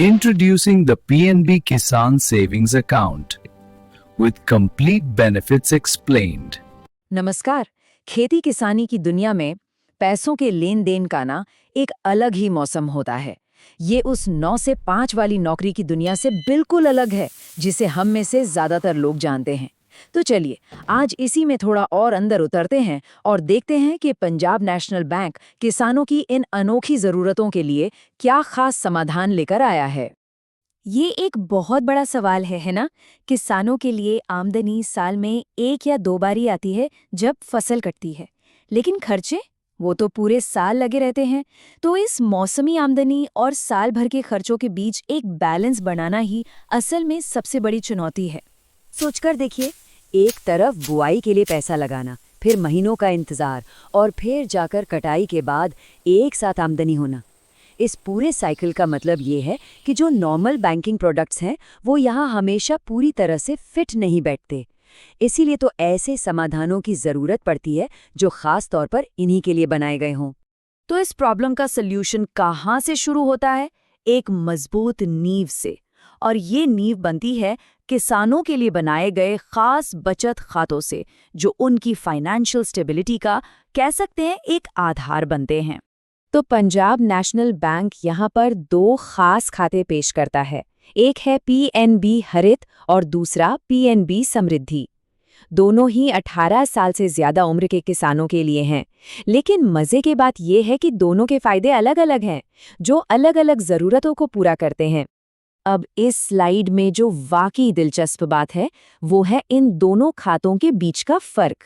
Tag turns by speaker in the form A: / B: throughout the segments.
A: Introducing the PNB Kisan Savings Account with complete benefits explained.
B: नमस्कार। खेती किसानी की दुनिया में पैसों के लेन देन का ना एक अलग ही मौसम होता है। ये उस 9 से 5 वाली नौकरी की दुनिया से बिल्कुल अलग है, जिसे हम में से ज्यादातर लोग जानते हैं। तो चलिए आज इसी में थोड़ा और अंदर उतरते हैं और देखते हैं कि पंजाब नेशनल बैंक किसानों की इन अनोखी जरूरतों के लिए क्या खास समाधान लेकर आया है।
C: ये एक बहुत बड़ा सवाल है ना। किसानों के लिए आमदनी साल में 1 या 2 बार ही आती है जब फसल कटती है, लेकिन खर्चे वो तो पूरे साल लगे रहते हैं। तो इस मौसमी आमदनी और साल भर के खर्चों के बीच एक बैलेंस बनाना ही असल में सबसे बड़ी चुनौती है।
B: सोचकर देखिए, एक तरफ बुआई के लिए पैसा लगाना, फिर महीनों का इंतजार और फिर जाकर कटाई के बाद एक साथ आमदनी होना। इस पूरे साइकिल का मतलब ये है कि जो नॉर्मल बैंकिंग प्रोडक्ट्स हैं वो यहाँ हमेशा पूरी तरह से फिट नहीं बैठते। इसीलिए तो ऐसे समाधानों की ज़रूरत पड़ती है जो खास तौर पर इन्हीं के लिए बनाए गए हों। तो इस प्रॉब्लम का सल्यूशन कहाँ से शुरू होता है? एक मजबूत नींव से। और ये नींव बनती है किसानों के लिए बनाए गए खास बचत खातों से, जो उनकी फाइनेंशियल स्टेबिलिटी का कह सकते हैं एक आधार बनते हैं। तो पंजाब नेशनल बैंक यहाँ पर 2 खास खाते पेश करता है। एक है पीएनबी हरित और दूसरा पीएनबी समृद्धि। दोनों ही 18 साल से ज्यादा उम्र के किसानों के लिए हैं। लेकिन मजे की बात यह है कि दोनों के फायदे अलग अलग हैं, जो अलग अलग जरूरतों को पूरा करते हैं। अब इस स्लाइड में जो वाकई दिलचस्प बात है वो है इन दोनों खातों के बीच का फर्क।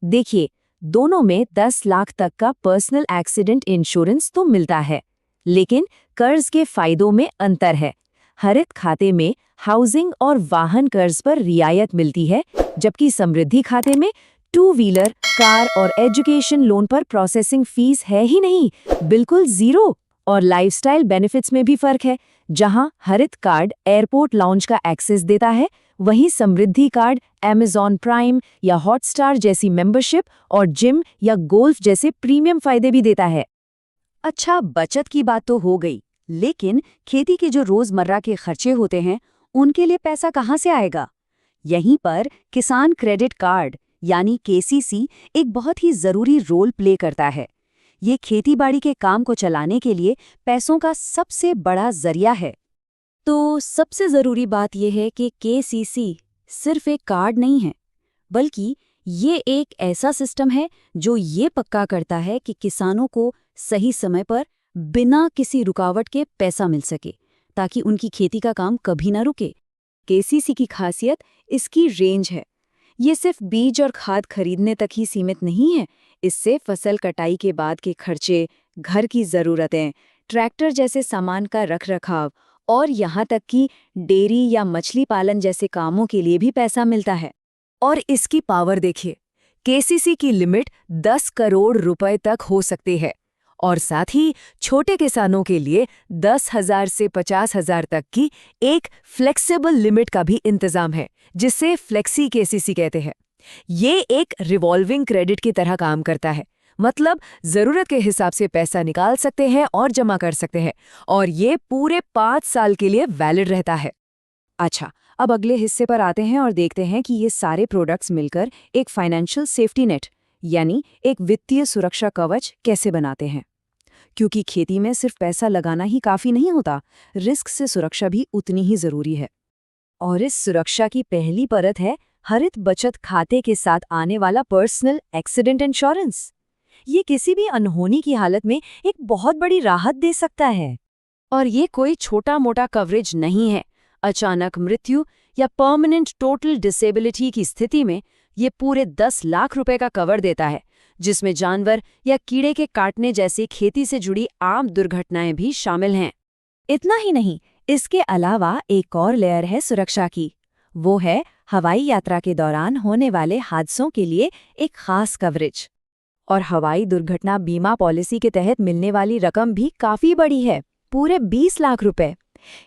B: देखिए, दोनों में 10 लाख तक का पर्सनल एक्सीडेंट इंश्योरेंस तो मिलता है, लेकिन कर्ज के फायदों में अंतर है। हरित खाते में हाउसिंग और वाहन कर्ज पर रियायत मिलती है, जबकि समृद्धि खाते में 2 व्हीलर, कार और एजुकेशन लोन पर प्रोसेसिंग फीस है ही नहीं, बिल्कुल जीरो। और लाइफस्टाइल बेनिफिट्स में भी फर्क है। जहां हरित कार्ड एयरपोर्ट लाउंज का एक्सेस देता है, वहीं समृद्धि कार्ड Amazon प्राइम या हॉटस्टार जैसी मेंबरशिप और जिम या गोल्फ जैसे प्रीमियम फायदे भी देता है। अच्छा, बचत की बात तो हो गई, लेकिन खेती के जो रोजमर्रा के खर्चे होते हैं उनके लिए पैसा कहाँ से आएगा? यहीं पर किसान क्रेडिट कार्ड यानी केसीसी एक बहुत ही जरूरी रोल प्ले करता है। ये खेतीबाड़ी के काम को चलाने के लिए पैसों का सबसे बड़ा जरिया है। तो सबसे ज़रूरी बात यह है कि केसीसी सिर्फ एक कार्ड नहीं है, बल्कि ये एक ऐसा सिस्टम है जो ये पक्का करता है कि किसानों को सही समय पर बिना किसी रुकावट के पैसा मिल सके, ताकि उनकी खेती का काम कभी ना रुके। केसीसी की खासियत इसकी रेंज है। ये सिर्फ बीज और खाद खरीदने तक ही सीमित नहीं है। इससे फसल कटाई के बाद के खर्चे, घर की ज़रूरतें, ट्रैक्टर जैसे सामान का रखरखाव और यहाँ तक कि डेयरी या मछली पालन जैसे कामों के लिए भी पैसा मिलता है। और इसकी पावर देखिए, केसीसी की लिमिट 10 करोड़ रुपए तक हो सकती है, और साथ ही छोटे किसानों के लिए 10,000 से 50,000 तक की एक फ्लेक्सिबल लिमिट का भी इंतजाम है, जिसे फ्लेक्सी केसीसी कहते हैं। ये एक रिवॉल्विंग क्रेडिट की तरह काम करता है, मतलब जरूरत के हिसाब से पैसा निकाल सकते हैं और जमा कर सकते हैं, और ये पूरे 5 साल के लिए वैलिड रहता है। अच्छा, अब अगले हिस्से पर आते हैं और देखते हैं कि ये सारे प्रोडक्ट्स मिलकर एक फाइनेंशियल सेफ्टी नेट यानी एक वित्तीय सुरक्षा कवच कैसे बनाते हैं। क्योंकि खेती में सिर्फ पैसा लगाना ही काफी नहीं होता, रिस्क से सुरक्षा भी उतनी ही जरूरी है। और इस सुरक्षा की पहली परत है हरित बचत खाते के साथ आने वाला पर्सनल एक्सीडेंट इंश्योरेंस। ये किसी भी अनहोनी की हालत में एक बहुत बड़ी राहत दे सकता है। और ये कोई छोटा मोटा कवरेज नहीं है। अचानक मृत्यु या परमानेंट टोटल डिसेबिलिटी की स्थिति में ये पूरे 10 लाख रुपए का कवर देता है, जिसमें जानवर या कीड़े के काटने जैसी खेती से जुड़ी आम दुर्घटनाएं भी शामिल हैं। इतना ही नहीं, इसके अलावा एक और लेयर है सुरक्षा की। वो है हवाई यात्रा के दौरान होने वाले हादसों के लिए एक खास कवरेज। और हवाई दुर्घटना बीमा पॉलिसी के तहत मिलने वाली रकम भी काफी बड़ी है, पूरे 20 लाख रुपए।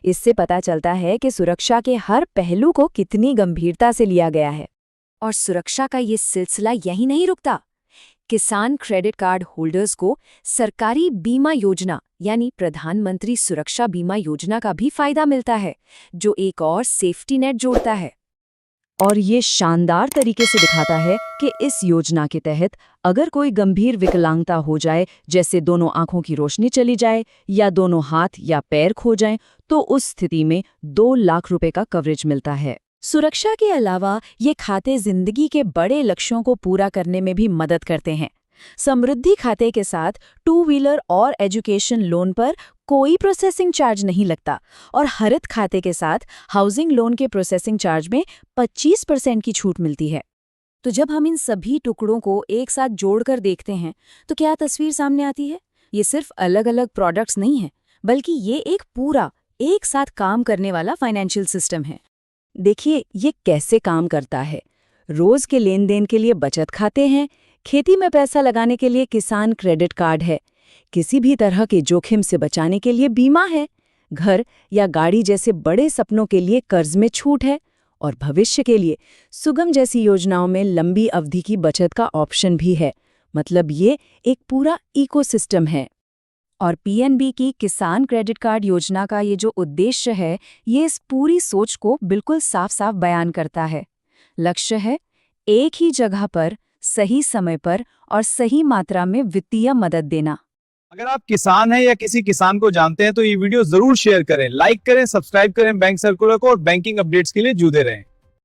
B: इससे पता चलता है कि सुरक्षा के हर पहलू को कितनी गंभीरता से लिया गया है। और सुरक्षा का ये सिलसिला यहीं नहीं रुकता।
C: किसान क्रेडिट कार्ड होल्डर्स को सरकारी बीमा योजना यानी प्रधानमंत्री सुरक्षा बीमा योजना का भी फायदा मिलता है, जो एक और सेफ्टी नेट जोड़ता है। और ये शानदार तरीके से दिखाता है कि इस योजना के तहत अगर कोई गंभीर विकलांगता हो जाए, जैसे दोनों आंखों की रोशनी चली जाए या दोनों हाथ या पैर खो जाएं, तो उस स्थिति में 2 लाख रुपए का कवरेज मिलता है। सुरक्षा के अलावा ये खाते जिंदगी के बड़े लक्ष्यों को पूरा करने में भी मदद करते हैं। समृद्धि खाते के साथ 2 व्हीलर और एजुकेशन लोन पर कोई प्रोसेसिंग चार्ज नहीं लगता और हरित खाते के साथ हाउसिंग लोन के प्रोसेसिंग चार्ज में 25% की छूट मिलती है। तो जब हम इन सभी टुकड़ों को एक साथ जोड़कर देखते हैं तो क्या तस्वीर सामने आती है? ये सिर्फ अलग-अलग प्रोडक्ट्स नहीं है, बल्कि ये एक पूरा एक साथ काम करने वाला फाइनेंशियल सिस्टम है। देखिए ये कैसे काम करता है। रोज के लेन देन के लिए बचत खाते हैं, खेती में पैसा लगाने के लिए किसान क्रेडिट कार्ड है, किसी भी तरह के जोखिम से बचाने के लिए बीमा है, घर या गाड़ी जैसे बड़े सपनों के लिए कर्ज में छूट है, और भविष्य के लिए सुगम जैसी योजनाओं में लंबी अवधि की बचत का ऑप्शन भी है। मतलब ये एक पूरा इकोसिस्टम है। और पीएनबी की किसान क्रेडिट कार्ड योजना का ये जो उद्देश्य है, ये इस पूरी सोच को बिल्कुल साफ-साफ बयान करता है। लक्ष्य है एक ही जगह पर, सही समय पर और सही मात्रा में वित्तीय मदद देना।
D: अगर आप किसान हैं या किसी किसान को जानते हैं तो ये वीडियो जरूर शेयर करें, लाइक करें, सब्सक्राइब करें बैंक सर्कुलर को और बैंकिंग अपडेट्स के लिए जुड़े रहें।